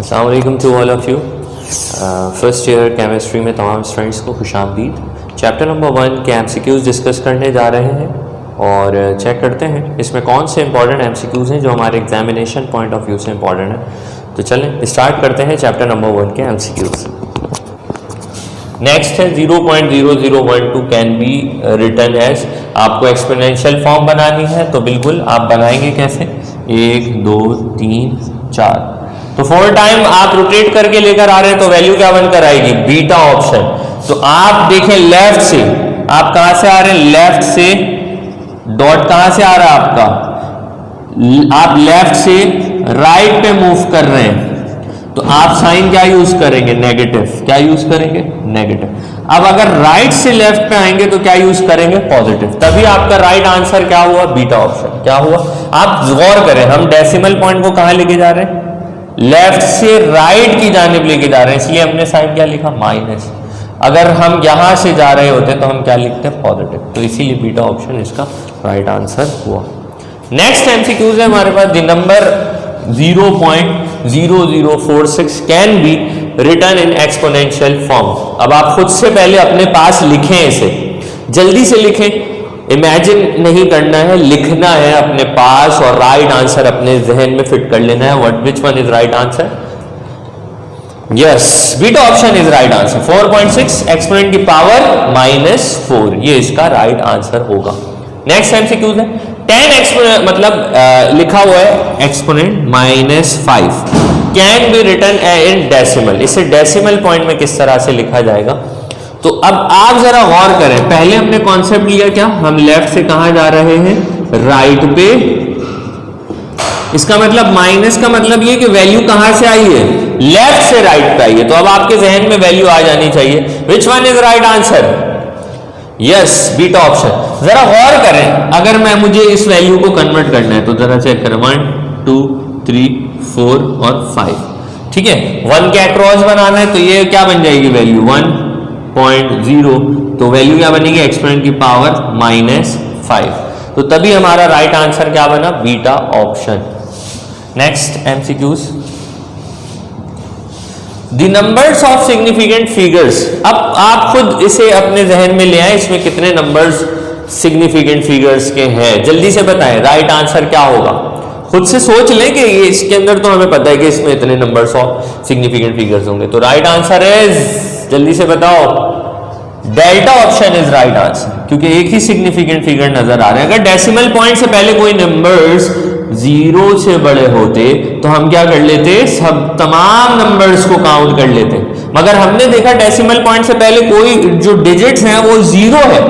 अस्सलाम वालेकुम to all of you. First year chemistry में तमाम स्टूडेंट्स को खुशामदीद। चैप्टर नंबर 1 के एमसीक्यूज़ डिस्कस करने जा रहे हैं और चेक करते हैं इसमें कौन से इंपॉर्टेंट एमसीक्यूज़ हैं जो हमारे एग्जामिनेशन पॉइंट ऑफ व्यू से इंपॉर्टेंट है। तो चलें स्टार्ट करते हैं चैप्टर नंबर 1 के एमसीक्यूज़। नेक्स्ट है 0.0012 कैन बी रिटन एज। आपको एक्सपोनेंशियल फॉर्म बनानी है तो बिल्कुल आप बनाएंगे कैसे, 1 2 3 4। तो 4 टाइम आप रोटेट करके लेकर आ रहे हैं तो वैल्यू क्या बनकर आएगी, बीटा ऑप्शन। तो आप देखें लेफ्ट से, आप कहां से आ रहे हैं, लेफ्ट से। डॉट कहां से आ रहा है आपका, आप लेफ्ट से राइट पे मूव कर रहे हैं तो आप साइन क्या यूज करेंगे, नेगेटिव। क्या यूज करेंगे, नेगेटिव। अब अगर राइट से लेफ्ट पे आएंगे तो क्या यूज करेंगे, पॉजिटिव। तभी आपका राइट आंसर क्या हुआ, बीटा ऑप्शन। क्या हुआ, आप गौर करें, हम डेसिमल पॉइंट को कहां लेके जा रहे हैं, लेफ्ट से राइट की जानिब लेके जा रहे हैं, इसलिए हमने साइन क्या लिखा, माइनस। अगर हम यहां से जा रहे होते तो हम क्या लिखते हैं, पॉजिटिव। तो इसीलिए बीटा ऑप्शन इसका राइट आंसर हुआ। नेक्स्ट एमसीक्यूज है हमारे पास, the number 0.0046 can be written in exponential form. अब आप खुद से पहले अपने पास लिखें, इसे जल्दी से लिखें, इमेजिन नहीं करना है, लिखना है अपने पास और राइट आंसर अपने जहन में फिट कर लेना है। What which one is right answer, yes beta option is right answer. 4.6 exponent की पावर -4, ये इसका राइट आंसर होगा। नेक्स्ट एमसीक्यूज है 10 एक्सपोनेंट, मतलब लिखा हुआ है exponent -5 can be written in decimal. इसे डेसिमल पॉइंट में किस तरह से लिखा जाएगा, तो अब आप जरा गौर करें। पहले हमने कॉन्सेप्ट लिया क्या, हम लेफ्ट से कहां जा रहे हैं, राइट पे। इसका मतलब माइनस का मतलब ये कि वैल्यू कहां से आई है, लेफ्ट से राइट पे आई है। तो अब आपके जहन में वैल्यू आ जानी चाहिए, विच one is right answer, yes beta option. जरा गौर करें, अगर मुझे इस वैल्यू को कन्वर्ट करना है तो जरा चेक करें, 1 2 3 4 और 5, ठीक है। 1 के अक्रॉस बनाना है तो ये क्या बन जाएगी वैल्यू, 1.0। तो वैल्यू क्या बनेगी, एक्सपोनेंट की पावर -5। तो तभी हमारा राइट आंसर क्या बना, beta option. Next MCQs, the numbers of significant figures. अब आप खुद इसे अपने जहन में ले आए, इसमें कितने नंबर्स सिग्निफिकेंट फिगर्स के हैं, जल्दी से बताएं राइट आंसर क्या होगा। खुद से सोच लें कि ये इसके अंदर तो हमें पता है कि इसमें इतने नंबर्स ऑफ सिग्निफिकेंट फिगर्स होंगे। तो राइट आंसर इज, जल्दी से बताओ, delta option is right answer, क्योंकि एक ही सिग्निफिकेंट फिगर नजर आ रहे हैं। अगर डेसिमल पॉइंट से पहले कोई नंबर्स 0 से बड़े होते तो हम क्या कर लेते, सब तमाम नंबर्स को काउंट कर लेते, मगर हमने देखा डेसिमल पॉइंट से पहले कोई जो डिजिट्स हैं वो 0 है,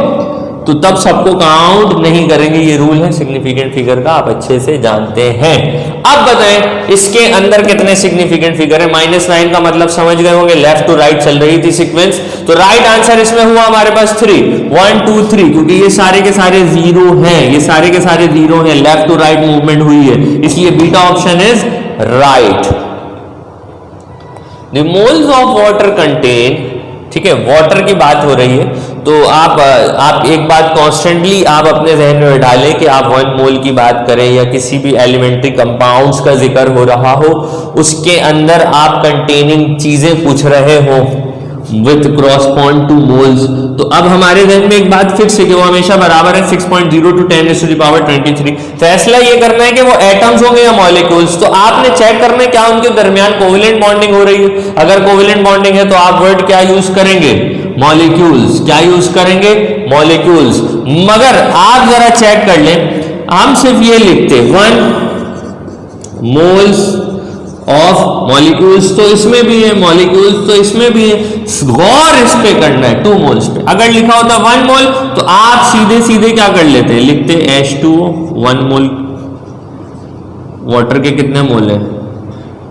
तो तब सबको काउंट नहीं करेंगे। ये रूल है सिग्निफिकेंट फिगर का, आप अच्छे से जानते हैं। अब बताएं इसके अंदर कितने सिग्निफिकेंट फिगर है। -9 का मतलब समझ गए होंगे, लेफ्ट टू राइट चल रही थी सीक्वेंस। तो राइट आंसर इसमें हुआ हमारे पास 3, 1 2 3, क्योंकि ये सारे के सारे 0 हैं, ये सारे के सारे 0 हैं, लेफ्ट टू राइट मूवमेंट हुई है, इसलिए beta option is right. The moles of water contain, ठीक है, वाटर की बात हो रही है तो आप एक बात कॉन्स्टेंटली आप अपने जहन में बैठा लें कि आप 1 मोल की बात करें या किसी भी एलिमेंट्री कंपाउंड्स का जिक्र हो रहा हो, उसके अंदर आप कंटेनिंग चीजें पूछ रहे हो विथ क्रॉसपॉन्ड टू मोल्स, तो अब हमारे जहन में एक बात फिक्स है कि वो हमेशा बराबर है 6.0 to 10⁻23। फैसला ये करना है कि वो एटम्स होंगे या मॉलिक्यूल्स। तो आपने चेक करना है क्या उनके दरमियान कोवेलेंट बॉन्डिंग हो रही है। अगर कोवेलेंट बॉन्डिंग है तो आप वर्ड क्या यूज करेंगे, मॉलिक्यूल्स। क्या यूज करेंगे, मॉलिक्यूल्स। मगर आप जरा चेक कर लें, हम सिर्फ ये लिखते 1 मोल्स ऑफ मॉलिक्यूल्स, तो इसमें भी है, मॉलिक्यूल्स तो इसमें भी है। गौर इस पे करना है 2 मोल्स पे। अगर लिखा होता 1 मोल तो आप सीधे सीधे क्या कर लेते, लिखते H2O 1 मोल। वाटर के कितने मोल है,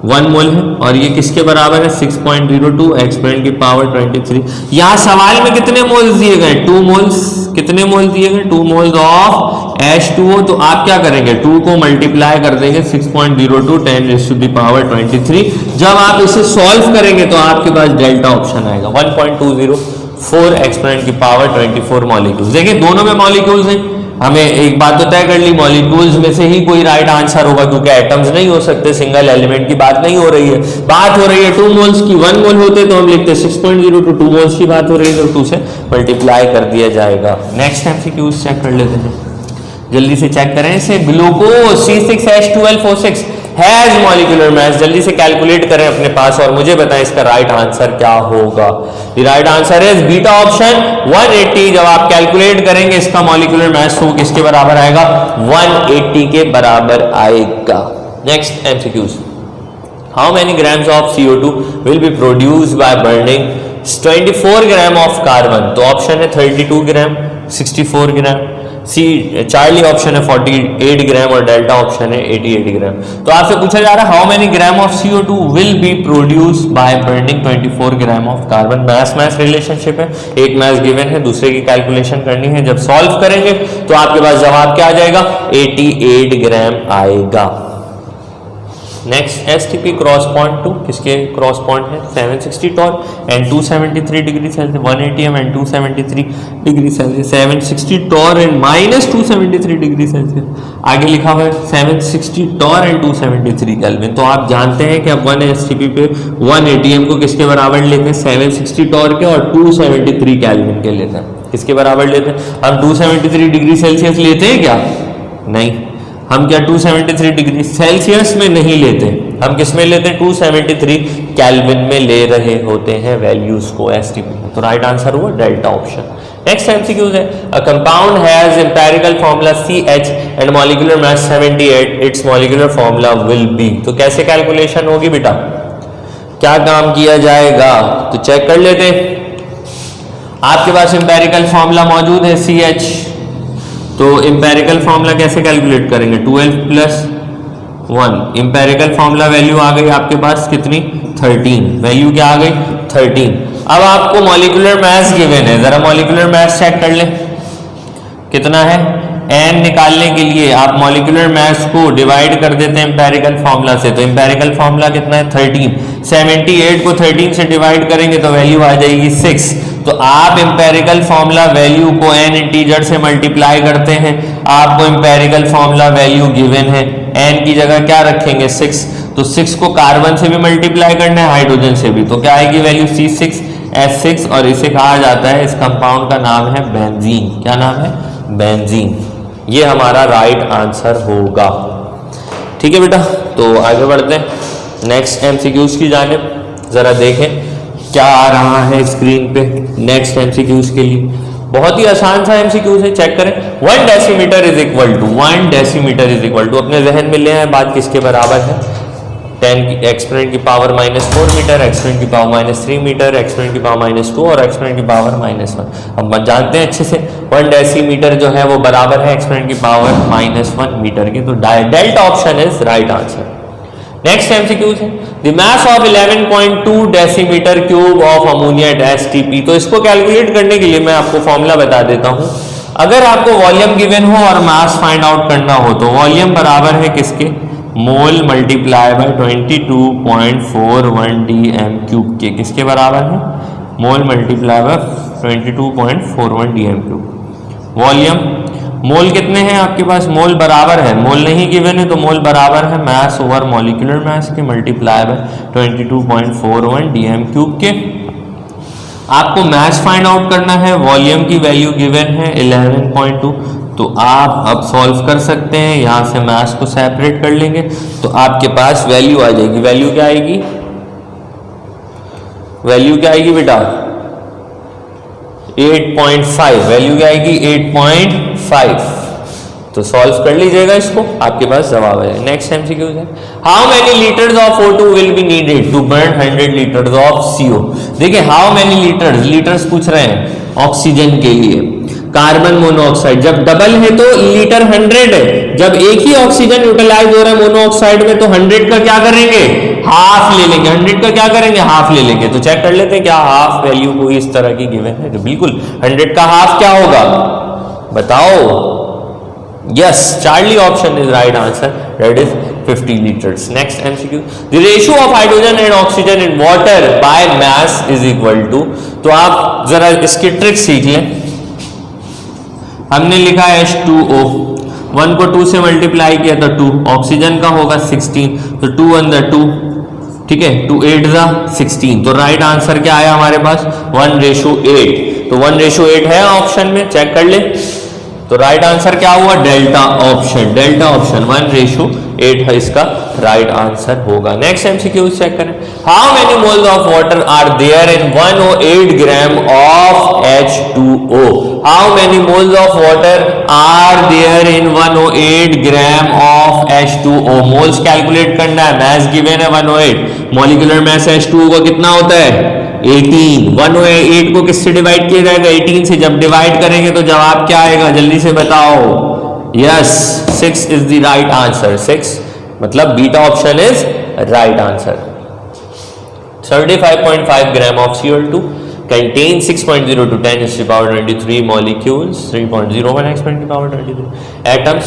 1 मोल है, और ये किसके बराबर है, 6.02 एक्सपोनेंट की पावर 23। यहां सवाल में कितने मोल्स दिए गए, 2 मोल्स। कितने मोल दिए गए, 2 मोल्स ऑफ H2O। तो आप क्या करेंगे, 2 को मल्टीप्लाई कर देंगे 6.02 10⁻23। जब आप इसे सॉल्व करेंगे तो आपके पास डेल्टा ऑप्शन आएगा, 1.204 एक्सपोनेंट की पावर 24 मॉलिक्यूल्स। देखिए दोनों में मॉलिक्यूल्स हैं, हमें एक बात तो तय कर ली, मॉलिक्यूल्स में से ही कोई राइट आंसर होगा, क्योंकि एटम्स नहीं हो सकते, सिंगल एलिमेंट की बात नहीं हो रही है। बात हो रही है 2 मोल्स की, 1 मोल होते तो हम लिखते 6.0, तो 2 मोल्स की बात हो रही है तो 2 से मल्टीप्लाई कर दिया जाएगा। नेक्स्ट एमसीक्यूज चेक कर लेते हैं, जल्दी से चेक करें इसे। Glucose C6H12O6 has molecular mass, जल्दी से कैलकुलेट करें अपने पास और मुझे बताएं इसका राइट आंसर क्या होगा। The right answer is beta option 180। जब आप कैलकुलेट करेंगे इसका मॉलिक्यूलर मास तो किसके बराबर आएगा, 180 के बराबर आएगा। Next MCQs, how many grams of CO2 will be produced by burning 24 gram of carbon. तो ऑप्शन है 32 ग्राम, 64 ग्राम, सी चार्ली ऑप्शन है 48 ग्राम और डेल्टा ऑप्शन है 88 ग्राम। तो आपसे पूछा जा रहा है how many gram of CO2 will be produced by burning 24 gram of carbon. Mass mass relationship है, एक मास गिवन है, दूसरे की कैलकुलेशन करनी है। जब सॉल्व करेंगे तो आपके पास जवाब क्या आ जाएगा, 88 ग्राम आएगा। नेक्स्ट STP क्रॉसपॉन्ड टू किसके क्रॉसपॉन्ड है, 760 torr and 273 degree Celsius, 180 m and 273 degree Celsius, 760 torr and minus 273 degree Celsius. आगे लिखा हुआ है 760 टॉर एंड 273 केल्विन। तो आप जानते हैं कि अब 1 STP पे 180 m को किसके बराबर लेते हैं, 760 टॉर के और 273 केल्विन के लेते हैं। किसके बराबर लेते हैं, हम 273 डिग्री सेल्सियस लेते हैं क्या, नहीं, हम क्या 273 डिग्री सेल्सियस में नहीं लेते, हम किस में लेते हैं, 273 केल्विन में ले रहे होते हैं वैल्यूज को STP में। तो राइट आंसर हुआ डेल्टा ऑप्शन। नेक्स्ट एमसीक्यूज है, a compound has empirical formula CH and molecular mass 78, it's molecular formula will be. तो कैसे कैलकुलेशन होगी बेटा, क्या काम किया जाएगा, तो चेक कर लेते हैं। आपके पास एम्पिरिकल फार्मूला मौजूद है CH, तो एम्पिरिकल फार्मूला कैसे कैलकुलेट करेंगे, 12 + 1। एम्पिरिकल फार्मूला वैल्यू आ गई आपके पास कितनी, 13, वैल्यू क्या आ गई 13। अब आपको मॉलिक्यूलर मास गिवन है, जरा मॉलिक्यूलर मास चेक कर ले कितना है। n निकालने के लिए आप मॉलिक्यूलर मास को डिवाइड कर देते हैं एम्पिरिकल फार्मूला से, तो एम्पिरिकल फार्मूला कितना है 13। 78 को 13 से डिवाइड करेंगे तो वैल्यू आ जाएगी 6। तो आप एम्पिरिकल फार्मूला वैल्यू को n इंटीजर से मल्टीप्लाई करते हैं, आपको एम्पिरिकल फार्मूला वैल्यू गिवन है, n की जगह क्या रखेंगे 6, तो 6 को कार्बन से भी मल्टीप्लाई करना है, हाइड्रोजन से भी, तो क्या आएगी वैल्यू C6H6 और इसे कहा जाता है, इस कंपाउंड का नाम है बेंजीन। क्या नाम है, बेंजीन। ये हमारा राइट आंसर होगा। ठीक है बेटा, तो आगे बढ़ते हैं नेक्स्ट एमसीक्यूज की जानिब, जरा देखें क्या आ रहा है स्क्रीन पे नेक्स्ट एमसीक्यूज के लिए। बहुत ही आसान सा एमसीक्यूज है, चेक करें। 1 decimetre is equal to, 1 decimetre is equal to, अपने जहन में ले आए बात किसके बराबर है, 10 एक्सपोनेंट की पावर -4 मीटर, एक्सपोनेंट की पावर -3 मीटर, एक्सपोनेंट की पावर -2 और एक्सपोनेंट की पावर -1। अब जानते हैं अच्छे से 1 डेसीमीटर जो है वो बराबर है एक्सपोनेंट की पावर -1 मीटर के, तो delta option is right answer. Next MCQs है, the mass of 11.2 decimetre cube of ammonia at STP। तो इसको कैलकुलेट करने के लिए मैं आपको फॉर्मूला बता देता हूं। अगर आपको वॉल्यूम गिवन हो और मास फाइंड आउट करना हो तो वॉल्यूम बराबर है किसके, मोल मल्टीप्लाई बाय 22.41 dm³ के, किसके बराबर है, मोल multiply by 22.41 dm³। Volume mole कितने हैं आपके पास, मोल बराबर है, मोल नहीं गिवन है तो मोल बराबर है मास ओवर मॉलिक्यूलर मास के मल्टीप्लाई बाय 22.41 dm³ के। आपको मास फाइंड आउट करना है, वॉल्यूम की वैल्यू गिवन है 11.2, तो आप अब सॉल्व कर सकते हैं, यहां से मास को सेपरेट कर लेंगे तो आपके पास वैल्यू आ जाएगी। वैल्यू क्या आएगी, वैल्यू क्या आएगी बेटा 8.5, वैल्यू क्या आएगी 8.5। तो सॉल्व कर लीजिएगा इसको, आपके पास जवाब है। नेक्स्ट एमसीक्यूज है, how many litres of O2 will be needed to burn 100 litres of CO। देखिए हाउ मेनी लीटर्स, लीटर्स पूछ रहे हैं ऑक्सीजन के लिए, कार्बन मोनोऑक्साइड जब डबल है तो लीटर 100 है, जब एक ही ऑक्सीजन यूटिलाइज हो रहा है मोनोऑक्साइड में तो 100 का क्या करेंगे, हाफ ले लेंगे। 100 का क्या करेंगे, हाफ ले लेंगे। तो चेक कर लेते हैं क्या हाफ वैल्यू कोई इस तरह की गिवन है, तो बिल्कुल 100 का हाफ क्या होगा बताओ, yes Charlie option is right answer, that is 50 litres. Next MCQ, the ratio of hydrogen and oxygen in water by mass is equal to, तो आप जरा इसकी ट्रिक सीख लें। हमने लिखा H2O, 1 को 2 से मल्टीप्लाई किया तो 2, ऑक्सीजन का होगा 16, तो 2 1 2, ठीक है, 2 8 16, तो राइट आंसर क्या आया हमारे पास 1:8, तो 1:8 है ऑप्शन में, चेक कर ले। तो राइट आंसर क्या हुआ डेल्टा ऑप्शन, डेल्टा ऑप्शन 1:8 है इसका राइट आंसर होगा। नेक्स्ट एमसीक्यू चेक करें, how many moles of water are there in 108 gram of H2O, how many moles of water are there in 108 gram of H2O, moles calculate करना है, mass given है 108, molecular mass H2O का कितना होता है 18, 108 को किससे डिवाइड किया जाएगा 18 से, जब डिवाइड करेंगे तो जवाब क्या आएगा जल्दी से बताओ, yes 6 is the right answer, 6 मतलब beta option is right answer. 35.5 gram of Cl2 contain 6.0 to 10 to the power 23 molecules, 3.01 x 10 to the power 23 atoms।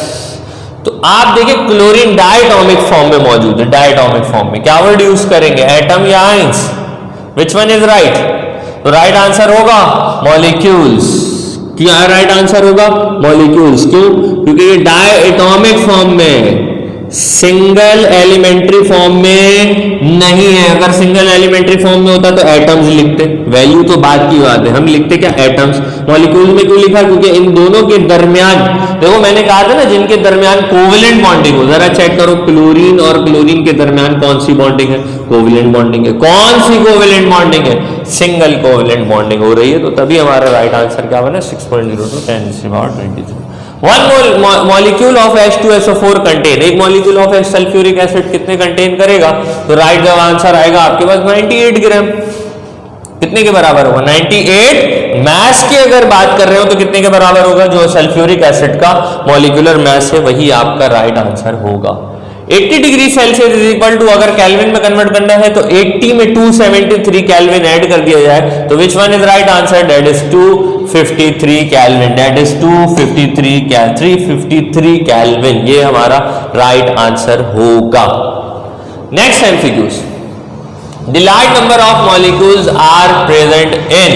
तो आप देखिए क्लोरीन डायटोमिक फॉर्म में मौजूद है, डायटोमिक फॉर्म में क्या वर्ड यूज करेंगे एटम या ions, which one is right, तो राइट आंसर होगा मॉलिक्यूल्स, क्या राइट आंसर होगा मॉलिक्यूल्स, क्यों, क्योंकि ये डायटोमिक फॉर्म में, सिंगल एलिमेंट्री फॉर्म में नहीं है, अगर सिंगल एलिमेंट्री फॉर्म में होता तो एटम्स लिखते, वैल्यू तो बात की बात है, हम लिखते क्या एटम्स, मॉलिक्यूल में क्यों लिखा, क्योंकि इन दोनों के दरमियान, देखो मैंने कहा था ना जिनके दरमियान कोवेलेंट बॉन्डिंग हो, जरा चेक करो क्लोरीन और क्लोरीन के दरमियान कौन सी बॉन्डिंग है, कोवेलेंट बॉन्डिंग है, कौन सी कोवेलेंट बॉन्डिंग है, सिंगल कोवेलेंट बॉन्डिंग हो रही है, तो तभी हमारा राइट आंसर क्या बना 6.0 to 10 to the power 23। One molecule of H2SO4 contain, एक मॉलिक्यूल ऑफ सल्फ्यूरिक एसिड कितने कंटेन करेगा, तो राइट जब आंसर आएगा आपके पास 98 ग्राम, कितने के बराबर होगा 98, मास की अगर बात कर रहे हो तो कितने के बराबर होगा, जो सल्फ्यूरिक एसिड का मॉलिक्यूलर मास है वही आपका राइट आंसर होगा। 80 degree Celsius is equal to, अगर केल्विन में कन्वर्ट करना है तो 80 में 273 केल्विन ऐड कर दिया जाए, तो which one is right answer, that is 253 kelvin, that is 353 kelvin, ये हमारा राइट आंसर होगा। Next MCQs, the large number of molecules are present in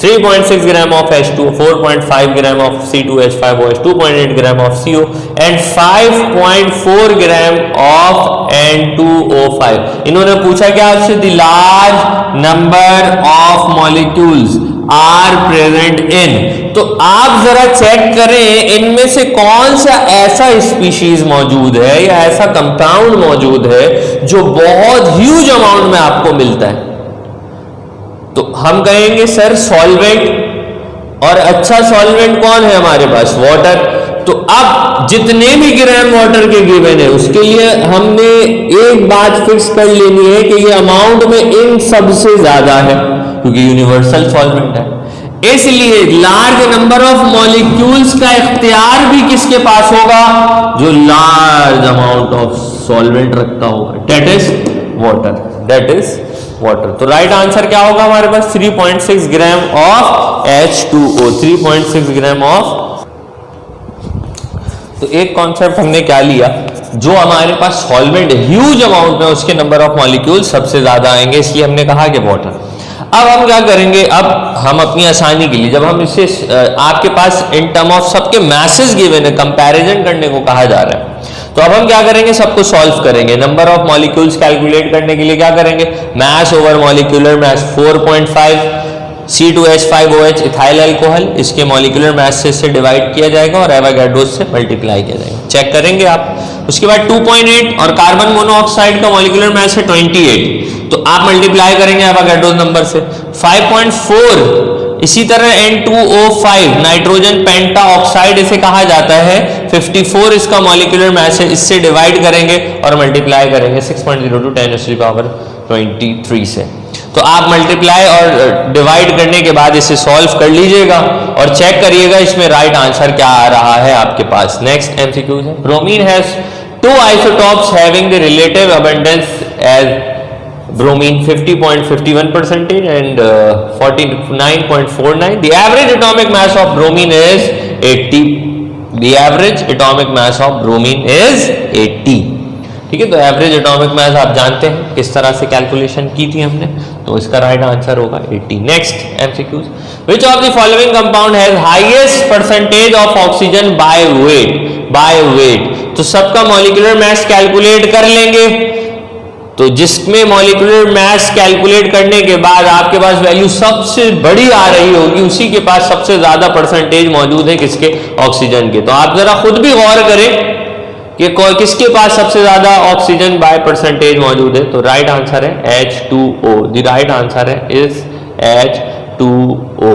3.6 gram of H2, 4.5 gram of C2H5OH, 2.8 gram of CO and 5.4 gram of N2O5। इन्होंने पूछा क्या आपसे, the large number of molecules are present in, तो आप जरा check करें इनमें से कौन सा ऐसा स्पीशीज मौजूद है या ऐसा कंपाउंड मौजूद है जो बहुत ह्यूज अमाउंट में आपको मिलता है, तो हम कहेंगे सर सॉल्वेंट, और अच्छा सॉल्वेंट कौन है हमारे पास वाटर, तो अब जितने भी ग्राम वाटर के गिवन है उसके लिए हमने एक बात फिक्स कर लेनी है कि ये अमाउंट में इन सबसे ज्यादा है, क्योंकि यूनिवर्सल सॉल्वेंट है, इसलिए लार्ज नंबर ऑफ मॉलिक्यूल्स का इख्तियार भी किसके पास होगा, जो लार्ज अमाउंट ऑफ सॉल्वेंट रखता होगा, that is water, that is water. तो राइट आंसर क्या होगा हमारे पास 3.6 gram of H2O, 3.6 gram of. तो एक कॉन्सेप्ट हमने क्या लिया, जो हमारे पास सॉल्वेंट ह्यूज अमाउंट में उसके नंबर ऑफ मॉलिक्यूल सबसे ज्यादा आएंगे, इसलिए हमने कहा कि वाटर। अब हम क्या करेंगे, अब हम अपनी आसानी के लिए जब हम इसे आपके पास इन टर्म ऑफ सबके मैसेज गिवन है, कंपैरिजन करने को कहा जा रहा है, तो अब हम क्या करेंगे, सबको सॉल्व करेंगे। नंबर ऑफ मॉलिक्यूल्स कैलकुलेट करने के लिए क्या करेंगे, मास over molecular mass 4.5 C2H5OH ethyl alcohol, इसके मॉलिक्यूलर मास से इससे डिवाइड किया जाएगा और एवोगाड्रोस से मल्टीप्लाई किया जाएगा, चेक करेंगे आप। उसके बाद 2.8 और कार्बन मोनोऑक्साइड का मॉलिक्यूलर मास है 28, तो आप मल्टीप्लाई करेंगे एवोगाड्रोस नंबर से। 5.4 इसी तरह N2O5 नाइट्रोजन पेंटा ऑक्साइड इसे कहा जाता है, 54 इसका मॉलिक्यूलर मास है, इससे डिवाइड करेंगे और मल्टीप्लाई करेंगे 6.0 to 10 to the power 23 से। तो आप मल्टीप्लाई और डिवाइड करने के बाद इसे सॉल्व कर लीजिएगा और चेक करिएगा इसमें राइट आंसर क्या आ रहा है आपके पास। नेक्स्ट एमसीक्यू है, bromine has 2 isotopes having the relative abundance as bromine 50.51% and 49.49. The average atomic mass of bromine is 80. The average atomic mass of bromine is 80. ठीक है, तो एवरेज एटॉमिक मास आप जानते हैं किस तरह से कैलकुलेशन की थी हमने, तो इसका राइट आंसर होगा 80। Next MCQs, which of the following compound has highest percentage of oxygen by weight. तो सबका मॉलिक्यूलर मास कैलकुलेट कर लेंगे, तो जिसमें मॉलिक्यूलर मास कैलकुलेट करने के बाद आपके पास वैल्यू सबसे बड़ी आ रही होगी, उसी के पास सबसे ज्यादा परसेंटेज मौजूद है किसके, ऑक्सीजन के। तो आप जरा खुद भी गौर करें कि किसके पास सबसे ज्यादा ऑक्सीजन बाय परसेंटेज मौजूद है। तो राइट आंसर है H2O। द राइट आंसर है इज H2O।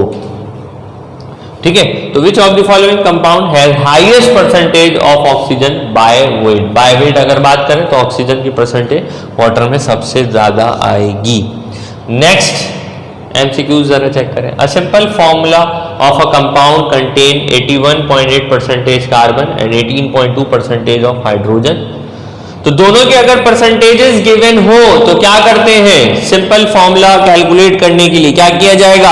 ठीक है, तो which of the following compound has highest percentage of oxygen by weight अगर बात करें तो ऑक्सीजन की परसेंटेज वाटर में सबसे ज्यादा आएगी। नेक्स्ट एमसीक्यू जरा चेक करें। A simple formula of a compound contain 81.8% carbon and 18.2% of hydrogen. तो दोनों के अगर परसेंटेजेस गिवन हो तो क्या करते हैं, सिंपल फॉर्मूला कैलकुलेट करने के लिए क्या किया जाएगा,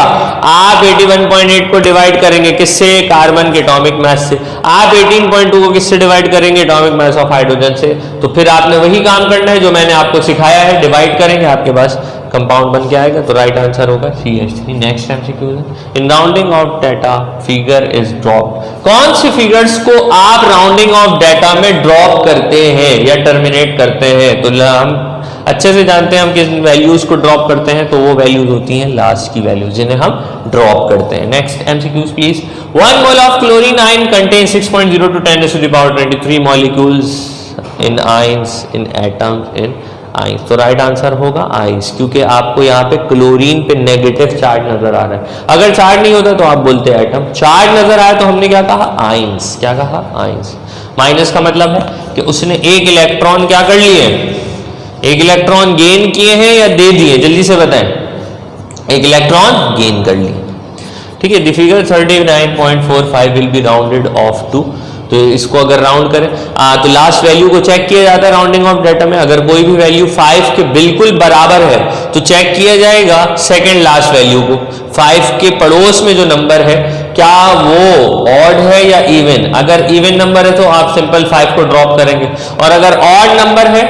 आप 81.8 को डिवाइड करेंगे किससे, कार्बन के एटॉमिक मास से। आप 18.2 को किससे डिवाइड करेंगे, एटॉमिक मास ऑफ हाइड्रोजन से। तो फिर आपने वही काम करना है जो मैंने आपको सिखाया है, डिवाइड करेंगे, आपके पास कंपाउंड बन के आएगा। तो राइट आंसर होगा CH3। नेक्स्ट एमसीक्यू है, in rounding off data figure is drop. कौन सी फिगर्स को आप राउंडिंग ऑफ डाटा में ड्रॉप करते हैं या टर्मिनेट करते हैं। तो हम अच्छे से जानते हैं हम किस वैल्यूज को ड्रॉप करते हैं, तो वो वैल्यूज होती हैं लास्ट की वैल्यूज जिन्हें हम ड्रॉप करते हैं। Next MCQs please. 1 mole of chlorine ion contain 6.0 to 10⁻23 molecules in ions in atoms in ions. तो राइट आंसर होगा आइंस, क्योंकि आपको यहाँ पे क्लोरीन पे नेगेटिव चार्ज नजर आ रहा है। अगर चार्ज नहीं होता तो आप बोलते एटम, चार्ज नजर आया तो हमने क्या कहा, आइंस। क्या कहा, आइंस। माइनस का मतलब है कि उसने एक इलेक्ट्रॉन क्या कर लिए, एक इलेक्ट्रॉन गेन किए हैं या दे दिए, जल्दी से बताएं। एक इलेक्ट्रॉन गेन कर लिए। ठीक है, the figure 39.45 will be rounded off to. तो इसको अगर राउंड करें तो लास्ट वैल्यू को चेक किया जाता है राउंडिंग ऑफ डाटा में। अगर कोई भी वैल्यू 5 के बिल्कुल बराबर है तो चेक किया जाएगा सेकंड लास्ट वैल्यू को, 5 के पड़ोस में जो नंबर है क्या वो ऑड है या इवन। अगर इवन नंबर है तो आप सिंपल 5 को ड्रॉप करेंगे, और अगर ऑड नंबर है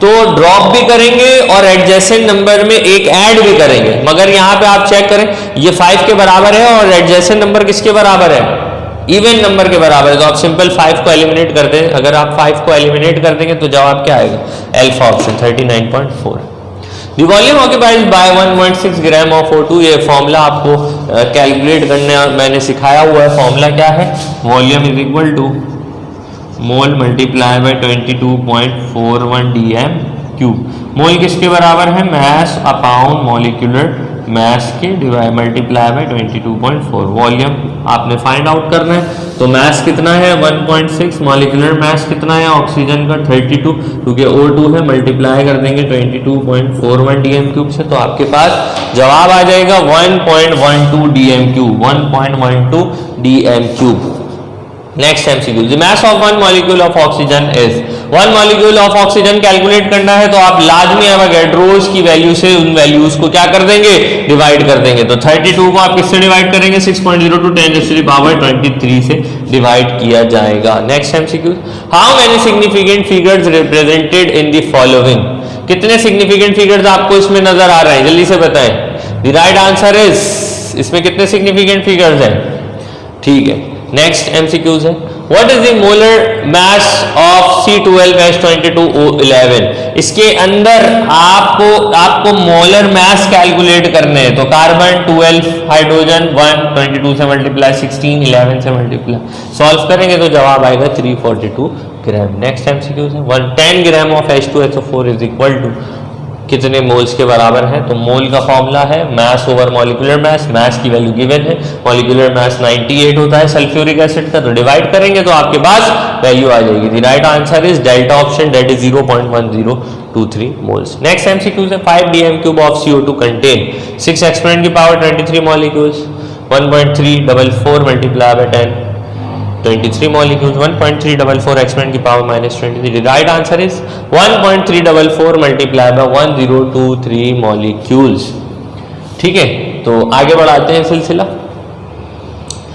तो ड्रॉप भी करेंगे और एडजेसेंट नंबर में एक ऐड भी करेंगे। मगर यहाँ पे आप चेक करें ये 5 के बराबर है और एडजेसेंट नंबर किसके बराबर है, इवन नंबर के बराबर है। तो आप सिंपल 5 को एलिमिनेट कर दें। अगर आप 5 को एलिमिनेट कर देंगे तो जवाब क्या आएगा, alpha option 39.4। The volume occupied by 1.6 gram of O2। ये फॉर्मूला आपको कैलकुलेट करने मैंने सिखाया हुआ है। फॉर्मूला क्या है, volume is equal to mole multiply by 22.41 dm³। Mole किसके बराबर है, मैस अपॉन मॉलिक्यूलर मैस के डिवाइड मल्टीप्लाई बाय 22.4। वॉल्यूम आपने फाइंड आउट करना है। तो मैस कितना है 1.6, मॉलिक्यूलर मैस कितना है ऑक्सीजन का 32, क्योंकि O2 है, मल्टीप्लाई कर देंगे 22.41 dm³ से। तो आपके पास जवाब आ जाएगा 1.12 dm³, 1.12 dm³। Next MCQ, the mass of 1 molecule of oxygen is. 1 molecule of oxygen calculate करना है तो आप लाजमी एवोगैड्रोस की वैल्यू से उन वैल्यूज को क्या कर देंगे, डिवाइड कर देंगे। तो 32 को आप किससे डिवाइड करेंगे, 6.0 to 10⁻23 से डिवाइड किया जाएगा। Next MCQ, how many significant figures represented in the following. कितने सिग्निफिकेंट फिगर्स आपको इसमें नजर आ रहे हैं, जल्दी से बताएं। द राइट आंसर इज, इसमें कितने सिग्निफिकेंट फिगर्स हैं, ठीक है। नेक्स्ट एमसीक्यूज है, what is the molar mass of C12H22O11। इसके अंदर आपको मोलर मास कैलकुलेट करने हैं। तो कार्बन 12, हाइड्रोजन 1, 22 से मल्टीप्लाई 16, 11 से मल्टीप्लाई सॉल्व करेंगे तो जवाब आएगा 342 ग्राम। नेक्स्ट एमसीक्यूज है, 10 gram of H2SO4 is equal to कितने मोल्स के बराबर है। तो मोल का फॉर्मूला है मास ओवर मॉलिक्यूलर मास। मास की वैल्यू गिवन है, मॉलिक्यूलर मास 98 होता है सल्फ्यूरिक एसिड का। तो डिवाइड करेंगे तो आपके पास वैल्यू आ जाएगी। The right answer is delta option, that is 0.1023 moles. Next MCQ है, 5 dm³ of CO2 contain 6 exponent की power 23 molecules. 1.344 multiply by 10 23 molecules, 1.344 exponent की power -23। The right answer is 1.344 multiplied by 1023 molecules। ठीक है, तो आगे बढ़ाते हैं सिलसिला।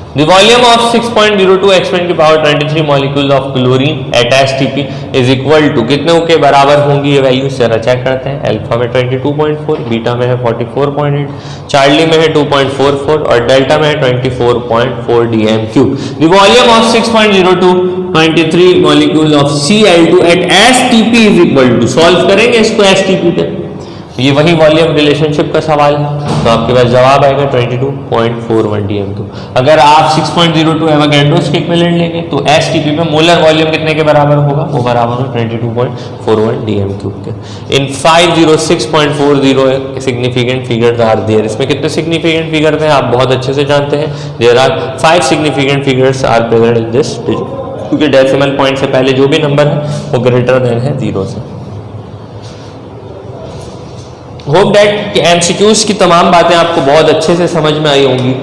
The volume of 6.02 x10 की power 23 molecule of chlorine at STP is equal to कितने के बराबर होंगी ये वैल्यू जरा चेक करते हैं। अल्फा में 22.4, बीटा में है 44.8, चार्ली में है 2.44 और डेल्टा में है 24.4 dm3। The volume of 6.02 23 molecule of Cl2 at STP is equal to, solve करेंगे इसको एसटीपी पे, ये वही वॉल्यूम रिलेशनशिप का सवाल है, तो आपके पास जवाब आएगा 22.41 dm2। अगर आप 6.02 एवोगैड्रो इक्विवेलेंट लेंगे तो एसटीपी में मोलर वॉल्यूम कितने के बराबर होगा, वो बराबर होगा 22.41 dm3 के। इन 506.40 सिग्निफिकेंट फिगर्स आर देयर, इसमें कितने सिग्निफिकेंट फिगर्स हैं आप बहुत अच्छे से जानते हैं। There are 5 significant figures are present in this digit, क्योंकि डेसिमल पॉइंट से पहले जो भी नंबर है वो ग्रेटर देन है 0 से। होप दैट एमसीक्यूज की तमाम बातें आपको बहुत अच्छे से समझ में आई होंगी,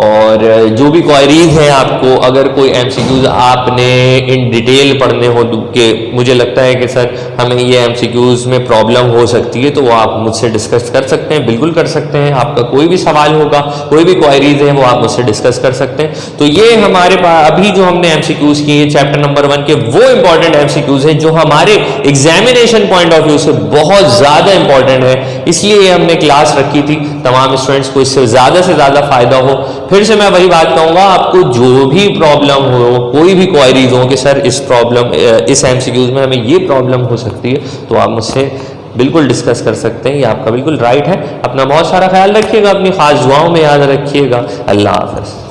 और जो भी क्वेरीज हैं आपको, अगर कोई एमसीक्यूज आपने इन डिटेल पढ़ने हो कि मुझे लगता है कि सर हमें ये एमसीक्यूज में प्रॉब्लम हो सकती है, तो वो आप मुझसे डिस्कस कर सकते हैं, बिल्कुल कर सकते हैं। आपका कोई भी सवाल होगा, कोई भी क्वेरीज है वो आप मुझसे डिस्कस कर सकते हैं। तो ये हमारे पास अभी जो हमने एमसीक्यूज किए चैप्टर नंबर 1 के वो इंपॉर्टेंट एमसीक्यूज हैं जो हमारे एग्जामिनेशन पॉइंट ऑफ व्यू से बहुत ज़्यादा इंपॉर्टेंट है, इसलिए हमने क्लास रखी थी तमाम स्टूडेंट्स को इससे ज़्यादा फायदा हो। फिर से मैं वही बात कहूँगा, आपको जो भी प्रॉब्लम हो, कोई भी क्वेरीज हो कि सर इस एमसीक्यूज में हमें ये प्रॉब्लम हो सकती है, तो आप मुझसे बिल्कुल डिस्कस कर सकते हैं, ये आपका बिल्कुल राइट है। अपना बहुत सारा ख्याल रखिएगा, अपनी खास दुआओं में याद रखिएगा। अल्लाह हाफ़िज़।